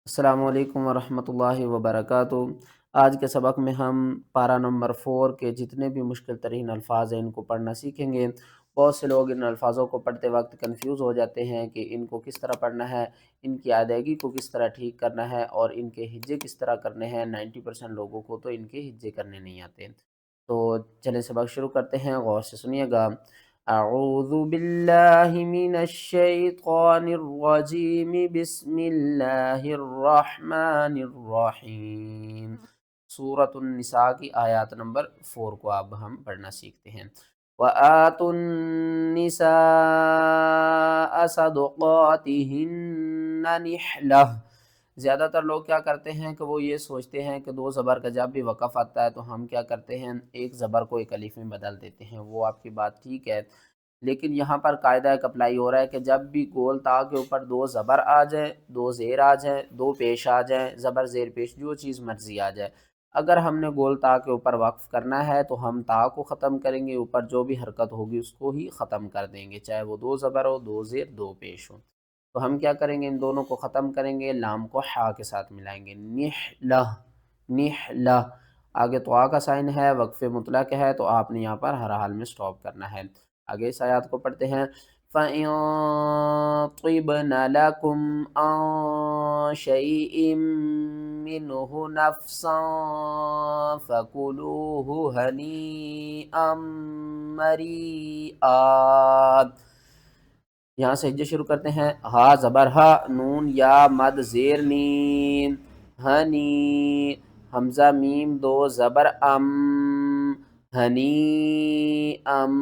السلام علیکم ورحمۃ اللہ وبرکاتہ۔ آج کے سبق میں ہم پارہ نمبر 4 کے جتنے بھی مشکل ترین الفاظ ہیں ان کو پڑھنا سیکھیں گے۔ بہت سے لوگ ان الفاظوں کو پڑھتے وقت کنفیوز ہو جاتے ہیں کہ ان کو کس طرح پڑھنا ہے، ان کی ادائیگی کو کس طرح ٹھیک کرنا ہے اور ان کے ہجے کس طرح کرنے ہیں۔ 90% لوگوں کو تو ان کے ہجے کرنے نہیں آتے۔ تو چلیں سبق شروع کرتے ہیں، غور سے سنیے گا۔ اعوذ باللہ من الشیطان الرجیم، بسم اللہ الرحمن الرحیم۔ سورۃ النساء کی آیات نمبر 4 کو اب ہم پڑھنا سیکھتے ہیں۔ وَآتُوا النِّسَاءَ صَدُقَاتِهِنَّ نِحْلَةً۔ زیادہ تر لوگ کیا کرتے ہیں کہ وہ یہ سوچتے ہیں کہ دو زبر کا جب بھی وقف آتا ہے تو ہم کیا کرتے ہیں، ایک زبر کو ایک الف میں بدل دیتے ہیں۔ وہ آپ کی بات ٹھیک ہے، لیکن یہاں پر قاعدہ ایک اپلائی ہو رہا ہے کہ جب بھی گول تا کے اوپر دو زبر آ جائیں، دو زیر آ جائیں، دو پیش آ جائیں، زبر زیر پیش جو چیز مرضی آ جائے، اگر ہم نے گول تا کے اوپر وقف کرنا ہے تو ہم تا کو ختم کریں گے، اوپر جو بھی حرکت ہوگی اس کو ہی ختم کر دیں گے، چاہے وہ دو زبر ہو، دو زیر، دو پیش ہو۔ تو ہم کیا کریں گے، ان دونوں کو ختم کریں گے، لام کو حا کے ساتھ ملائیں گے، نحلہ، نحلہ۔ آگے تو کا سائن ہے، وقف مطلق ہے، تو آپ نے یہاں پر ہر حال میں سٹاپ کرنا ہے۔ آگے اس آیات کو پڑھتے ہیں۔ فَإِن طِبْنَ لَكُمْ عَن شَيْءٍ مِّنْهُ نَفْسًا فَكُلُوهُ هَنِيئًا مَرِيئًا۔ یہاں سے ہجے شروع کرتے ہیں۔ ہا زبر ہا، نون یا مد زیر نین، ہنی، حمزہ میم دو زبر ام، ہنی ام،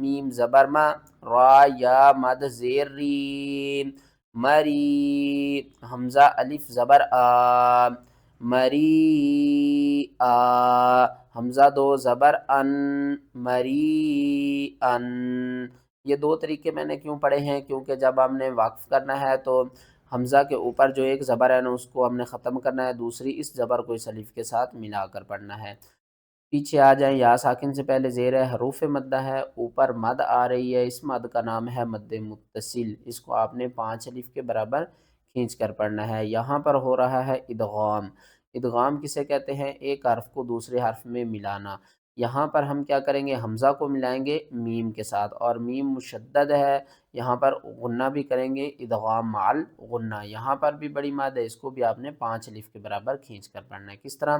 میم زبر ما، را یا مد زیر رین، مری، حمزہ الف زبر آ، مری آ، حمزہ دو زبر ان، مری ان۔ یہ دو طریقے میں نے کیوں پڑھے ہیں، کیونکہ جب ہم نے وقف کرنا ہے تو حمزہ کے اوپر جو ایک زبر ہے نا اس کو ہم نے ختم کرنا ہے، دوسری اس زبر کو اس الف کے ساتھ ملا کر پڑھنا ہے۔ پیچھے آ جائیں، یا ساکن سے پہلے زیر ہے، حروف مدہ ہے، اوپر مد آ رہی ہے، اس مد کا نام ہے مد متصل، اس کو آپ نے 5 الف کے برابر کھینچ کر پڑھنا ہے۔ یہاں پر ہو رہا ہے ادغام۔ ادغام کسے کہتے ہیں، ایک حرف کو دوسرے حرف میں ملانا۔ یہاں پر ہم کیا کریں گے، حمزہ کو ملائیں گے میم کے ساتھ، اور میم مشدد ہے، یہاں پر غنہ بھی کریں گے، ادغام مع الغنہ۔ یہاں پر بھی بڑی مد ہے، اس کو بھی آپ نے 5 الف کے برابر کھینچ کر پڑھنا ہے۔ کس طرح،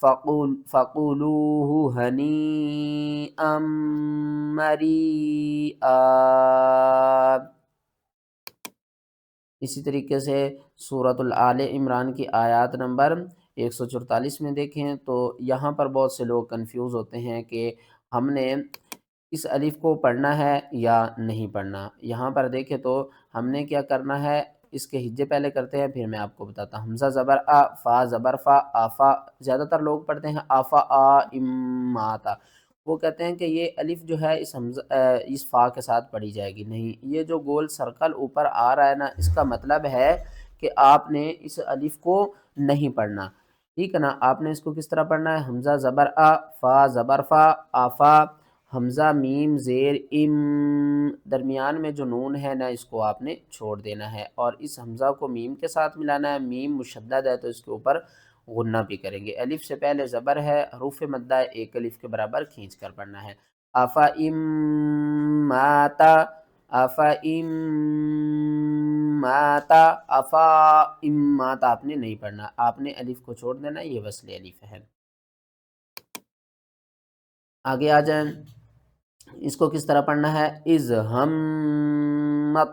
فَقُولُوهُ هَنِيئًا مَرِيئًا۔ اسی طریقے سے سورۃ آل عمران کی آیات نمبر 144 میں دیکھیں تو یہاں پر بہت سے لوگ کنفیوز ہوتے ہیں کہ ہم نے اس الف کو پڑھنا ہے یا نہیں پڑھنا۔ یہاں پر دیکھیں تو ہم نے کیا کرنا ہے، اس کے ہجے پہلے کرتے ہیں، پھر میں آپ کو بتاتا ہوں۔ حمزہ زبر آ، فا زبر فا، آفا۔ زیادہ تر لوگ پڑھتے ہیں آفا آ اماتا، وہ کہتے ہیں کہ یہ الف جو ہے اس فا کے ساتھ پڑھی جائے گی، نہیں، یہ جو گول سرکل اوپر آ رہا ہے نا، اس کا مطلب ہے کہ آپ نے اس الف کو نہیں پڑھنا، ٹھیک ہے نا۔ آپ نے اس کو کس طرح پڑھنا ہے، حمزہ زبر آ، فا زبر فا، آفا، حمزہ میم زیر ام، درمیان میں جو نون ہے نا اس کو آپ نے چھوڑ دینا ہے، اور اس حمزہ کو میم کے ساتھ ملانا ہے، میم مشدد ہے تو اس کے اوپر غنہ بھی کریں گے۔ الف سے پہلے زبر ہے، حروف مدہ ایک الف کے برابر کھینچ کر پڑھنا ہے۔ افا ام ماتا، افا ام ماتا، افا ام ماتا آپ نے نہیں پڑھنا، آپ نے الف کو چھوڑ دینا، یہ وصل الف ہے۔ آگے آ جائیں، اس کو کس طرح پڑھنا ہے، اذ ہمت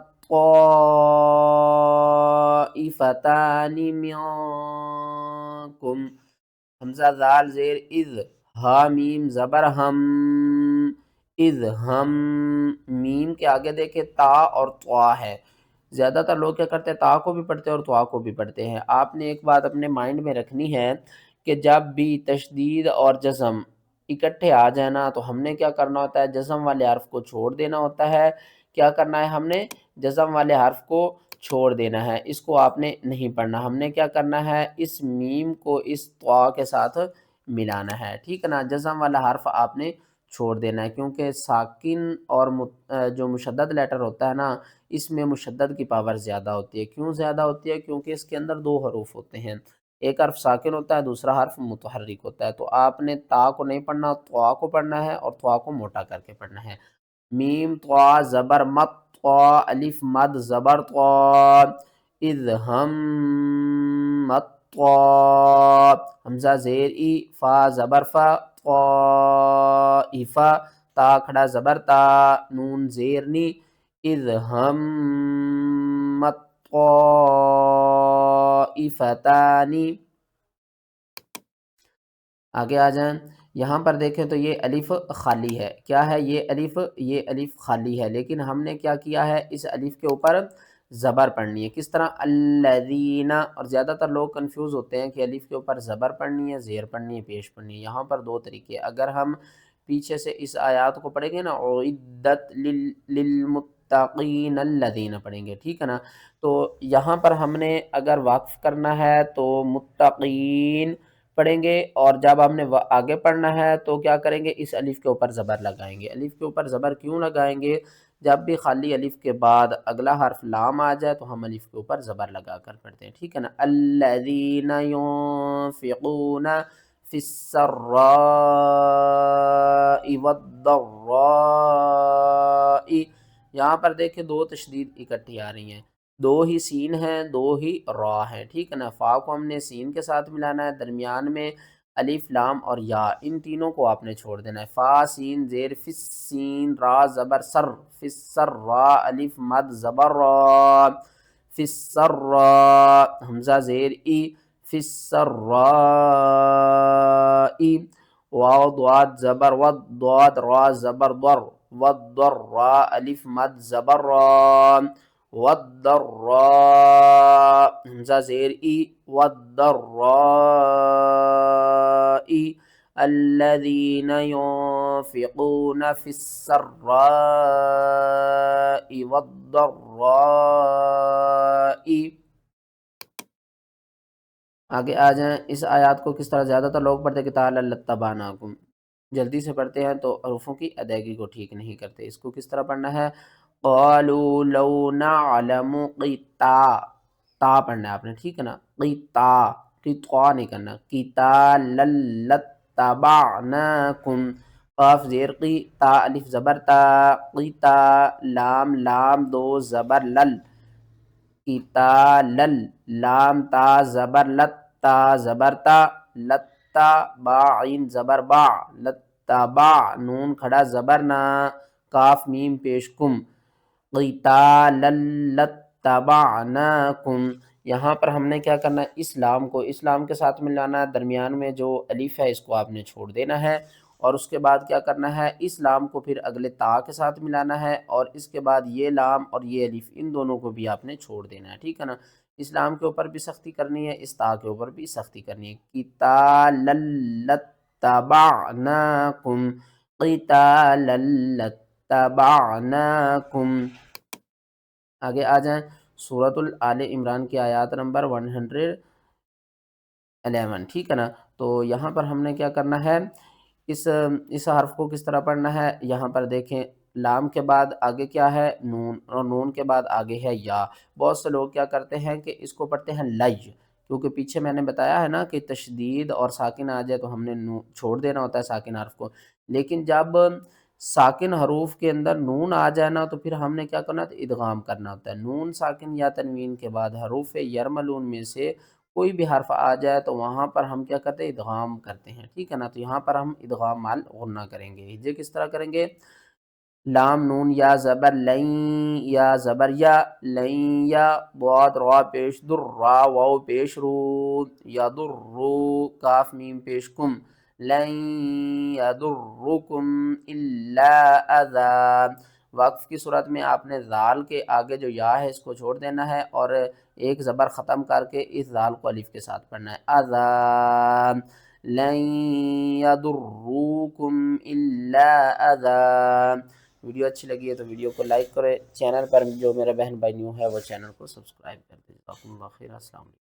طائفتان منکم، حمزہ ذال زیر اذ، ہا میم زبر ہم، اذ ہم، میم کے آگے دیکھیں تا اور طوا ہے۔ زیادہ تر لوگ کیا کرتے ہیں، تا کو بھی پڑھتے ہیں اور طوا کو بھی پڑھتے ہیں۔ آپ نے ایک بات اپنے مائنڈ میں رکھنی ہے کہ جب بھی تشدید اور جزم اکٹھے آ جانا تو ہم نے کیا کرنا ہوتا ہے، جزم والے حرف کو چھوڑ دینا ہوتا ہے۔ کیا کرنا ہے، ہم نے جزم والے حرف کو چھوڑ دینا ہے، اس کو آپ نے نہیں پڑھنا۔ ہم نے کیا کرنا ہے، اس میم کو اس طوا کے ساتھ ملانا ہے، ٹھیک ہے نا۔ جزم والا حرف آپ نے چھوڑ دینا ہے، کیونکہ ساکن اور جو مشدد لیٹر ہوتا ہے نا، اس میں مشدد کی پاور زیادہ ہوتی ہے۔ کیوں زیادہ ہوتی ہے؟ کیونکہ اس کے اندر دو حروف ہوتے ہیں، ایک حرف ساکن ہوتا ہے، دوسرا حرف متحرک ہوتا ہے۔ تو آپ نے تا کو نہیں پڑھنا، طوا کو پڑھنا ہے، اور طوا کو موٹا کر کے پڑھنا ہے۔ میم طوا زبر مت، طوا الف مد زبر طوا، اذ ہم مت طوا، حمزہ زیر ای، فا زبر فا، طائفہ، تا کھڑا زبر تا، نون زیر نی، اذ ہمت طائفتانی۔ آگے آ جائیں، یہاں پر دیکھیں تو یہ الف خالی ہے۔ کیا ہے یہ الف خالی ہے، لیکن ہم نے کیا کیا ہے، اس الف کے اوپر زبر پڑھنی ہے۔ کس طرح؟ الذین، اور زیادہ تر لوگ کنفیوز ہوتے ہیں کہ الف کے اوپر زبر پڑھنی ہے، زیر پڑھنی ہے، پیش پڑھنی ہے۔ یہاں پر دو طریقے، اگر ہم پیچھے سے اس آیات کو پڑھیں گے نا، اعدت للمتقین الذین پڑھیں گے، ٹھیک ہے نا، تو یہاں پر ہم نے اگر وقف کرنا ہے تو متقین پڑھیں گے، اور جب ہم نے آگے پڑھنا ہے تو کیا کریں گے، اس الف کے اوپر زبر لگائیں گے۔ الف کے اوپر زبر کیوں لگائیں گے؟ جب بھی خالی الف کے بعد اگلا حرف لام آ جائے تو ہم الف کے اوپر زبر لگا کر پڑھتے ہیں، ٹھیک ہے نا۔ الذین ينفقون فی السراء والضراء، یہاں پر دیکھیں دو تشدید اکٹھی آ رہی ہیں، دو ہی سین ہیں، دو ہی را ہیں، ٹھیک ہے نا۔ فا کو ہم نے سین کے ساتھ ملانا ہے، درمیان میں الف لام اور یا، ان تینوں کو آپ نے چھوڑ دینا ہے۔ فا سین زیر فس سین، را زبر سر، فس سر را، الف مد زبر را، فس سر را، حمزہ زیر ای، فس سر را ای، واو ضاد زبر ود، ضاد را زبر در، ود در را، الف مد زبر را، والضراء، حمزہ زیر ای، والضراء، الذین ينفقون فی السراء والضراء۔ آگے آ جائیں، اس آیات کو کس طرح زیادہ تر لوگ پڑھتے ہیں کہ تعالی لتبعناکم، جلدی سے پڑھتے ہیں تو حروفوں کی ادائیگی کو ٹھیک نہیں کرتے۔ اس کو کس طرح پڑھنا ہے؟ قالوا لو نعلم قتا، تا پڑھنا ہے آپ نے، ٹھیک ہے نا، قتا، قطع نہیں کرنا، قتالا لتبعناکم، قاف زیر قی، تا الف زبر تا، قتا، لام لام دو زبر لل، قتالل، لام تا زبر لت، تا زبر تا، لتا، با عین زبر با، لتبع، نون کھڑا زبر نا، کاف میم پیش کم، قتالا لتبعناکم۔ یہاں پر ہم نے کیا کرنا ہے، اسلام کو اسلام کے ساتھ ملانا ہے، درمیان میں جو الف ہے اس کو آپ نے چھوڑ دینا ہے، اور اس کے بعد کیا کرنا ہے، اس لام کو پھر اگلے تا کے ساتھ ملانا ہے، اور اس کے بعد یہ لام اور یہ الف ان دونوں کو بھی آپ نے چھوڑ دینا ہے، ٹھیک ہے نا۔ اس لام کے اوپر بھی سختی کرنی ہے، اس تا کے اوپر بھی سختی کرنی ہے، قتالا لتبعناکم، قتالا لتبعناکم۔ آگے آ جائیں، سورۃ آل عمران کی آیات نمبر 111، ٹھیک ہے نا۔ تو یہاں پر ہم نے کیا کرنا ہے، اس حرف کو کس طرح پڑھنا ہے، یہاں پر دیکھیں لام کے بعد آگے کیا ہے، نون، اور نون کے بعد آگے ہے یا۔ بہت سے لوگ کیا کرتے ہیں کہ اس کو پڑھتے ہیں لج، کیونکہ پیچھے میں نے بتایا ہے نا کہ تشدید اور ساکن آ جائے تو ہم نے چھوڑ دینا ہوتا ہے ساکن حرف کو، لیکن جب ساکن حروف کے اندر نون آ جائے نا تو پھر ہم نے کیا کرنا ہے، ادغام کرنا ہوتا ہے۔ نون ساکن یا تنوین کے بعد حروف یرملون میں سے کوئی بھی حرف آ جائے تو وہاں پر ہم کیا کرتے ہیں، ادغام کرتے ہیں، ٹھیک ہے نا۔ تو یہاں پر ہم ادغام مال غنہ کریں گے، ہجے کس طرح کریں گے، لام نون یا زبر لین، یا زبر یا، لین یا، ضاد را پیش در، را واو پیش رو، یا در رو، کاف میم پیش کم، لن یضرکم الا اذی۔ وقف کی صورت میں آپ نے ذال کے آگے جو یا ہے اس کو چھوڑ دینا ہے، اور ایک زبر ختم کر کے اس ذال کو الف کے ساتھ پڑھنا ہے، اذی، لن یضرکم الا اذی۔ ویڈیو اچھی لگی ہے تو ویڈیو کو لائک کریں، چینل پر جو میرا بہن بھائی نیو ہے وہ چینل کو سبسکرائب کر دیں۔ جزاکم اللہ خیر، السلام علیکم۔